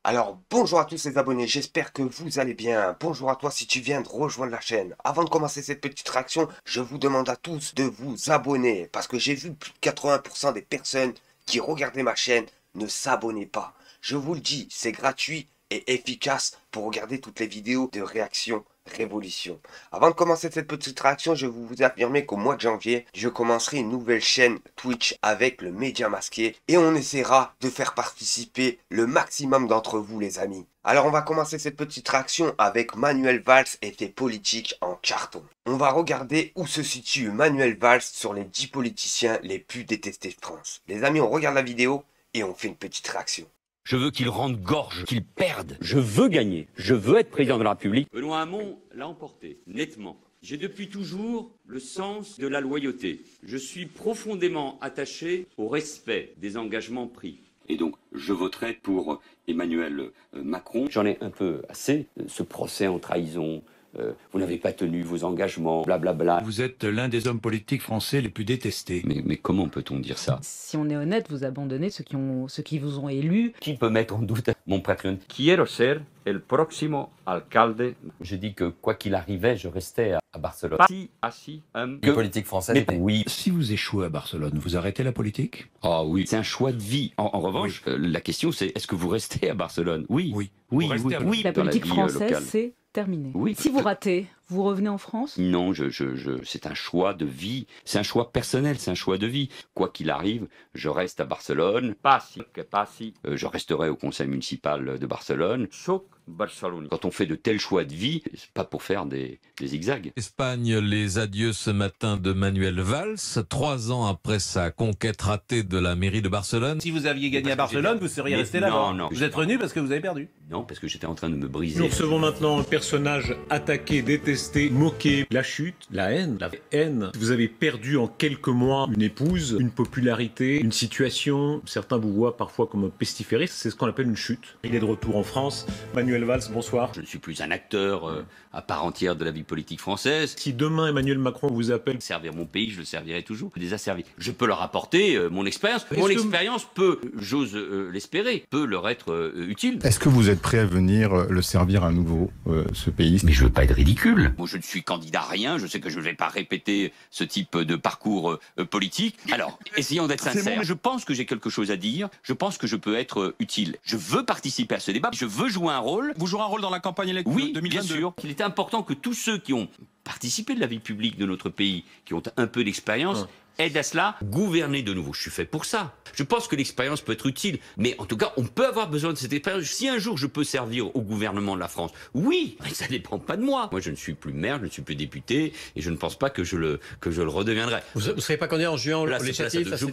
Alors bonjour à tous les abonnés, j'espère que vous allez bien. Bonjour à toi si tu viens de rejoindre la chaîne. Avant de commencer cette petite réaction, je vous demande à tous de vous abonner. Parce que j'ai vu plus de 80% des personnes qui regardaient ma chaîne ne s'abonnaient pas. Je vous le dis, c'est gratuit et efficace pour regarder toutes les vidéos de réaction révolution. Avant de commencer cette petite réaction, je vais vous affirmer qu'au mois de janvier, je commencerai une nouvelle chaîne Twitch avec le Média Masqué et on essaiera de faire participer le maximum d'entre vous les amis. Alors on va commencer cette petite réaction avec Manuel Valls et ses politiques en carton. On va regarder où se situe Manuel Valls sur les 10 politiciens les plus détestés de France. Les amis, on regarde la vidéo et on fait une petite réaction. Je veux qu'il rende gorge, qu'il perde. Je veux gagner. Je veux être président de la République. Benoît Hamon l'a emporté, nettement. J'ai depuis toujours le sens de la loyauté. Je suis profondément attaché au respect des engagements pris. Et donc, je voterai pour Emmanuel Macron. J'en ai un peu assez de ce procès en trahison. Vous n'avez pas tenu vos engagements, blablabla. Vous êtes l'un des hommes politiques français les plus détestés. Mais comment peut-on dire ça? Si on est honnête, vous abandonnez ceux qui vous ont élu. Qui peut mettre en doute mon patrimoine? Quiero ser el próximo alcalde. Je dis que quoi qu'il arrivait, je restais à Barcelone. Así, Les politiques françaises. Mais oui. Si vous échouez à Barcelone, vous arrêtez la politique? Ah oui, c'est un choix de vie. En revanche, la question c'est est-ce que vous restez à Barcelone? Oui. Oui. Oui, Vous restez oui, à oui. La dans politique vie, française, locale. c'est terminé. Oui. Si vous ratez, vous revenez en France? Non, c'est un choix de vie, c'est un choix personnel, c'est un choix de vie. Quoi qu'il arrive, je reste à Barcelone, passi, que passi, je resterai au conseil municipal de Barcelone. soc Barcelone. Quand on fait de tels choix de vie, c'est pas pour faire des zigzags. Espagne, les adieux ce matin de Manuel Valls, 3 ans après sa conquête ratée de la mairie de Barcelone. Si vous aviez gagné à Barcelone, vous seriez resté là. Non. Vous êtes revenu parce que vous avez perdu. Non, parce que j'étais en train de me briser. Nous recevons maintenant un personnage attaqué, détesté, moqué, la chute, la haine, Vous avez perdu en quelques mois une épouse, une popularité, une situation. Certains vous voient parfois comme un pestiféré, c'est ce qu'on appelle une chute. Il est de retour en France. Manuel Valls, bonsoir. Je ne suis plus un acteur à part entière de la vie politique française. Si demain Emmanuel Macron vous appelle, Servir mon pays, je le servirai toujours. Je les ai servis. Je peux leur apporter mon expérience. Mon que- expérience peut, j'ose l'espérer, peut leur être utile. Est-ce que vous êtes prêt à venir le servir à nouveau, ce pays? Mais je veux pas être ridicule. Moi, je ne suis candidat à rien. Je sais que je ne vais pas répéter ce type de parcours politique. Alors, essayons d'être sincères. Je pense que j'ai quelque chose à dire. Je pense que je peux être utile. Je veux participer à ce débat. Je veux jouer un rôle. Vous jouerez un rôle dans la campagne électorale Oui, 2022. bien sûr. Il est important que tous ceux qui ont participé de la vie publique de notre pays, qui ont un peu d'expérience, aident à cela. Gouverner de nouveau, je suis fait pour ça. Je pense que l'expérience peut être utile, mais en tout cas, on peut avoir besoin de cette expérience. Si un jour je peux servir au gouvernement de la France, oui, mais ça dépend pas de moi. Moi, je ne suis plus maire, je ne suis plus député, et je ne pense pas que je le redeviendrai. Vous ne serez pas candidat en juin Là, aux législatives? je ne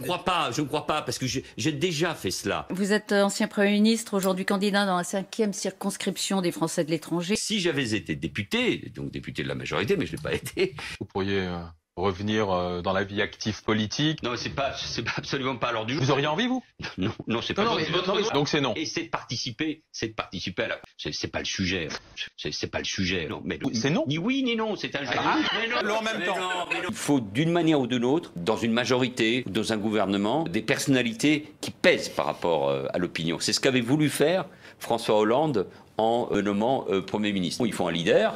crois pas, parce que j'ai déjà fait cela. Vous êtes ancien Premier ministre, aujourd'hui candidat dans la 5e circonscription des Français de l'étranger. Si j'avais été député, donc député de la majorité, mais je ne l'ai pas été. Vous pourriez revenir dans la vie active politique. Non, c'est pas absolument pas à l'ordre du jour. Vous auriez envie, vous? Non, c'est pas. Donc c'est non. Et c'est de participer à la. C'est pas le sujet. C'est pas le sujet. Non, mais C'est non. Ni oui ni non, c'est un jeu. Mais non, en même temps. Il faut d'une manière ou d'une autre, dans une majorité, dans un gouvernement, des personnalités qui pèsent par rapport à l'opinion. C'est ce qu'avait voulu faire François Hollande en nommant Premier ministre. Il faut un leader.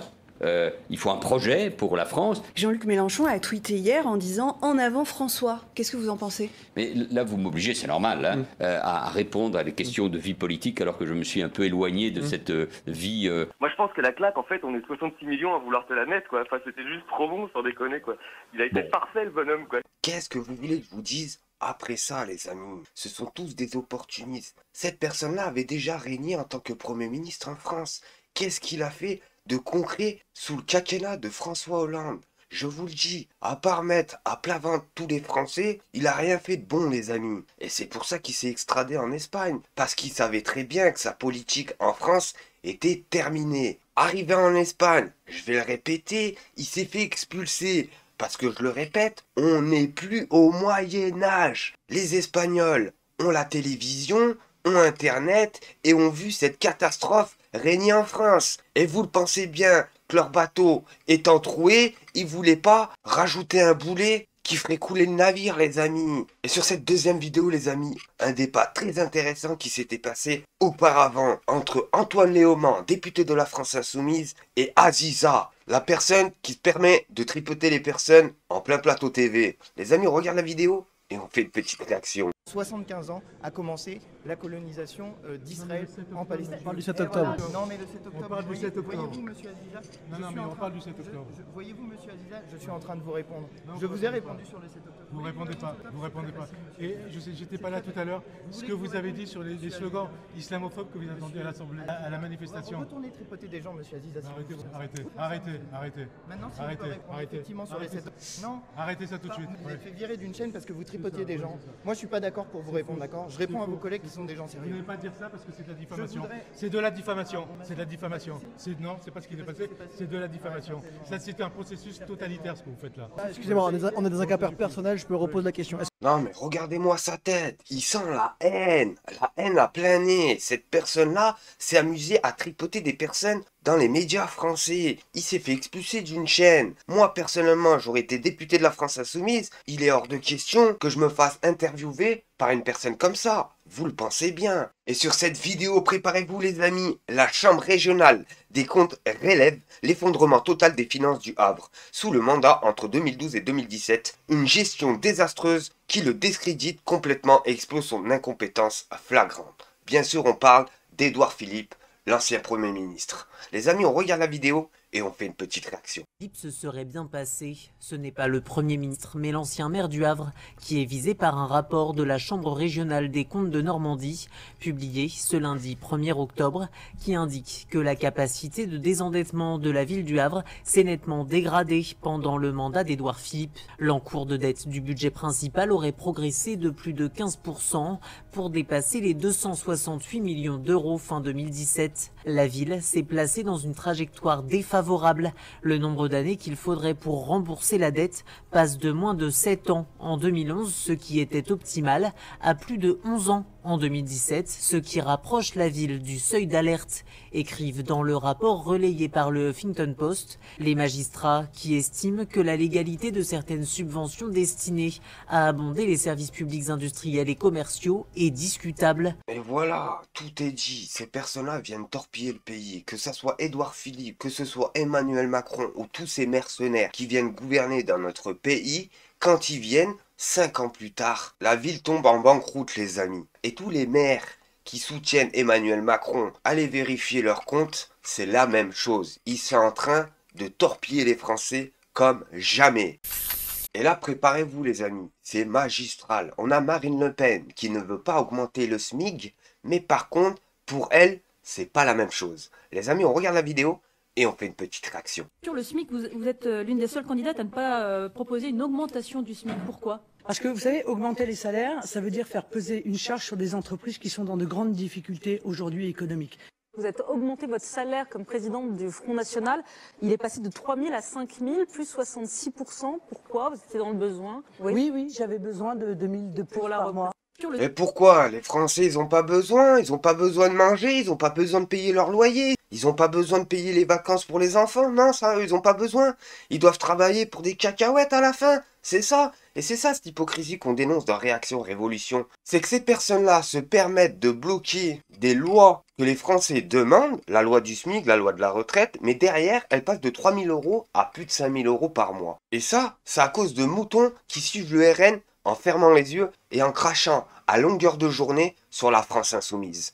Il faut un projet pour la France. Jean-Luc Mélenchon a tweeté hier en disant « En avant François ». Qu'est-ce que vous en pensez? Mais là, vous m'obligez, c'est normal, hein, à répondre à des questions de vie politique alors que je me suis un peu éloigné de cette vie. Moi, je pense que la claque, en fait, on est 66 millions à vouloir te la mettre, quoi. Enfin, c'était juste trop bon, sans déconner, quoi. Il a été parfait, le bonhomme, quoi. Qu'est-ce que vous voulez que je vous dise après ça, les amis? Ce sont tous des opportunistes. Cette personne-là avait déjà régné en tant que Premier ministre en France. Qu'est-ce qu'il a fait de concret sous le quinquennat de François Hollande? Je vous le dis, à part mettre à plat ventre tous les Français, il a rien fait de bon, les amis. Et c'est pour ça qu'il s'est extradé en Espagne. Parce qu'il savait très bien que sa politique en France était terminée. Arrivé en Espagne, je vais le répéter, il s'est fait expulser. Parce que je le répète, on n'est plus au Moyen-Âge. Les Espagnols ont la télévision, ont Internet et ont vu cette catastrophe régner en France. Et vous le pensez bien que leur bateau étant troué, ils voulaient pas rajouter un boulet qui ferait couler le navire, les amis. Et sur cette deuxième vidéo, les amis, un débat très intéressant qui s'était passé auparavant entre Antoine Léaumont, député de la France Insoumise, et Aziza, la personne qui se permet de tripoter les personnes en plein plateau TV. Les amis, on regarde la vidéo et on fait une petite réaction. 75 ans a commencé la colonisation d'Israël en Palestine. On parle du 7 octobre. Non, mais le 7 octobre. On parle du 7 octobre. Voyez-vous, monsieur Aziza? Non, mais on parle du 7 octobre. Voyez-vous, monsieur Aziza, je suis en train de vous répondre. Je vous ai répondu sur le 7 octobre. Vous répondez pas, vous répondez pas. Et je sais, j'étais pas là tout à l'heure. Ce que vous avez dit sur les slogans islamophobes que vous avez entendus à l'Assemblée, à la manifestation. Retournez tripoter des gens, monsieur Aziza. Arrêtez. Maintenant, si vous répondez effectivement sur les 7 octobre. Non. Arrêtez ça tout de suite. Vous êtes fait virer d'une chaîne parce que vous tripotiez des gens. Moi, je suis pas d'accord pour vous répondre, d'accord? Je réponds à vos collègues qui sont des gens sérieux. Vous n'allez pas dire ça parce que c'est de la diffamation. C'est de la diffamation. C'est de la diffamation. Non, c'est pas ce qui s'est passé. C'est de la diffamation. Ça, c'est un processus totalitaire ce que vous faites là. Excusez-moi, on est dans un cas personnel, je peux reposer la question. Non mais regardez-moi sa tête, il sent la haine à plein nez. Cette personne-là s'est amusée à tripoter des personnes dans les médias français. Il s'est fait expulser d'une chaîne. Moi personnellement, j'aurais été député de la France Insoumise, il est hors de question que je me fasse interviewer par une personne comme ça. Vous le pensez bien. Et sur cette vidéo, préparez-vous les amis, la Chambre régionale des comptes relève l'effondrement total des finances du Havre. Sous le mandat entre 2012 et 2017, une gestion désastreuse qui le discrédite complètement et expose son incompétence flagrante. Bien sûr, on parle d'Édouard Philippe, l'ancien Premier ministre. Les amis, on regarde la vidéo et on fait une petite réaction. Philippe se serait bien passé. Ce n'est pas le Premier ministre, mais l'ancien maire du Havre, qui est visé par un rapport de la Chambre régionale des comptes de Normandie, publié ce lundi 1er octobre, qui indique que la capacité de désendettement de la ville du Havre s'est nettement dégradée pendant le mandat d'Édouard Philippe. L'encours de dette du budget principal aurait progressé de plus de 15% pour dépasser les 268 millions d'euros fin 2017. La ville s'est placée dans une trajectoire défavorable. Le nombre d'années qu'il faudrait pour rembourser la dette passe de moins de 7 ans en 2011, ce qui était optimal, à plus de 11 ans en 2017, ce qui rapproche la ville du seuil d'alerte, écrivent dans le rapport relayé par le Huffington Post les magistrats qui estiment que la légalité de certaines subventions destinées à abonder les services publics industriels et commerciaux est discutable. Et voilà, tout est dit. Ces personnes-là viennent torpiller le pays. Que ce soit Édouard Philippe, que ce soit Emmanuel Macron ou tous ces mercenaires qui viennent gouverner dans notre pays, quand ils viennent, 5 ans plus tard, la ville tombe en banqueroute, les amis. Et tous les maires qui soutiennent Emmanuel Macron, allez vérifier leurs comptes, c'est la même chose. Ils sont en train de torpiller les Français comme jamais. Et là, préparez-vous les amis, c'est magistral. On a Marine Le Pen qui ne veut pas augmenter le SMIC, mais par contre, pour elle, c'est pas la même chose. Les amis, on regarde la vidéo et on fait une petite réaction. Sur le SMIC, vous êtes l'une des seules candidates à ne pas proposer une augmentation du SMIC. Pourquoi ? Parce que vous savez, augmenter les salaires, ça veut dire faire peser une charge sur des entreprises qui sont dans de grandes difficultés aujourd'hui économiques. Vous avez augmenté votre salaire comme présidente du Front National. Il est passé de 3 000 à 5 000, plus 66%. Pourquoi ? Vous étiez dans le besoin ? Oui, j'avais besoin de 2 000 de plus par mois. Et pourquoi? Les Français, ils n'ont pas besoin. Ils n'ont pas besoin de manger. Ils n'ont pas besoin de payer leur loyer. Ils n'ont pas besoin de payer les vacances pour les enfants. Non, ça, ils n'ont pas besoin. Ils doivent travailler pour des cacahuètes à la fin. C'est ça. Et c'est ça, cette hypocrisie qu'on dénonce dans Réaction Révolution. C'est que ces personnes-là se permettent de bloquer des lois que les Français demandent, la loi du SMIC, la loi de la retraite, mais derrière, elles passent de 3 000 € à plus de 5 000 € par mois. Et ça, c'est à cause de moutons qui suivent le RN en fermant les yeux et en crachant à longueur de journée sur la France Insoumise.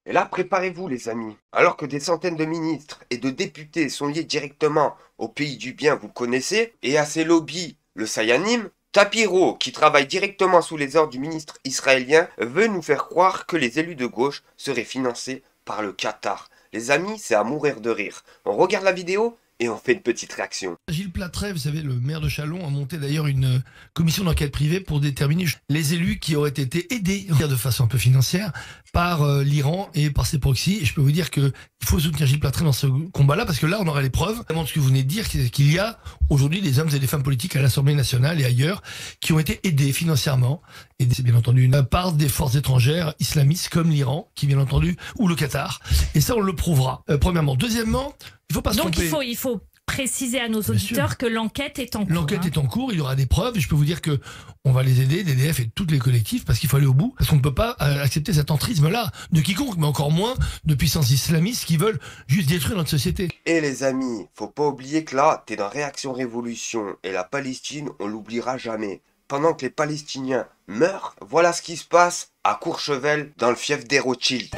Et là, préparez-vous les amis. Alors que des centaines de ministres et de députés sont liés directement au pays du bien, vous connaissez, et à ces lobbies, le Sayanim, Tapiro, qui travaille directement sous les ordres du ministre israélien, veut nous faire croire que les élus de gauche seraient financés par le Qatar. Les amis, c'est à mourir de rire. On regarde la vidéo et on fait une petite réaction. Gilles Platret, vous savez, le maire de Châlons, a monté d'ailleurs une commission d'enquête privée pour déterminer les élus qui auraient été aidés de façon un peu financière par l'Iran et par ses proxys. Et je peux vous dire qu'il faut soutenir Gilles Platret dans ce combat-là, parce que là, on aura les preuves. Vraiment, ce que vous venez de dire, c'est qu'il y a aujourd'hui des hommes et des femmes politiques à l'Assemblée nationale et ailleurs qui ont été aidés financièrement, et c'est bien entendu par des forces étrangères islamistes comme l'Iran, qui bien entendu, ou le Qatar. Et ça, on le prouvera, premièrement. Deuxièmement, il faut pas se tromper. Donc il faut préciser à nos auditeurs que l'enquête est en cours. L'enquête est en cours, il y aura des preuves, et je peux vous dire que on va les aider, DDF et toutes les collectifs, parce qu'il faut aller au bout, parce qu'on ne peut pas accepter cet entrisme-là de quiconque, mais encore moins de puissances islamistes qui veulent juste détruire notre société. Et les amis, faut pas oublier que là, t'es dans Réaction Révolution, et la Palestine, on l'oubliera jamais. Pendant que les Palestiniens meurent, voilà ce qui se passe à Courchevel, dans le fief des Rothschild.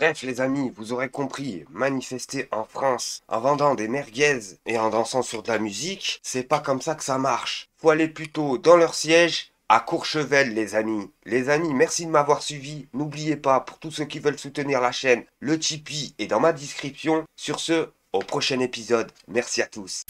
Bref les amis, vous aurez compris, manifester en France en vendant des merguez et en dansant sur de la musique, c'est pas comme ça que ça marche. Faut aller plutôt dans leur siège à Courchevel les amis. Les amis, merci de m'avoir suivi. N'oubliez pas, pour tous ceux qui veulent soutenir la chaîne, le Tipeee est dans ma description. Sur ce, au prochain épisode. Merci à tous.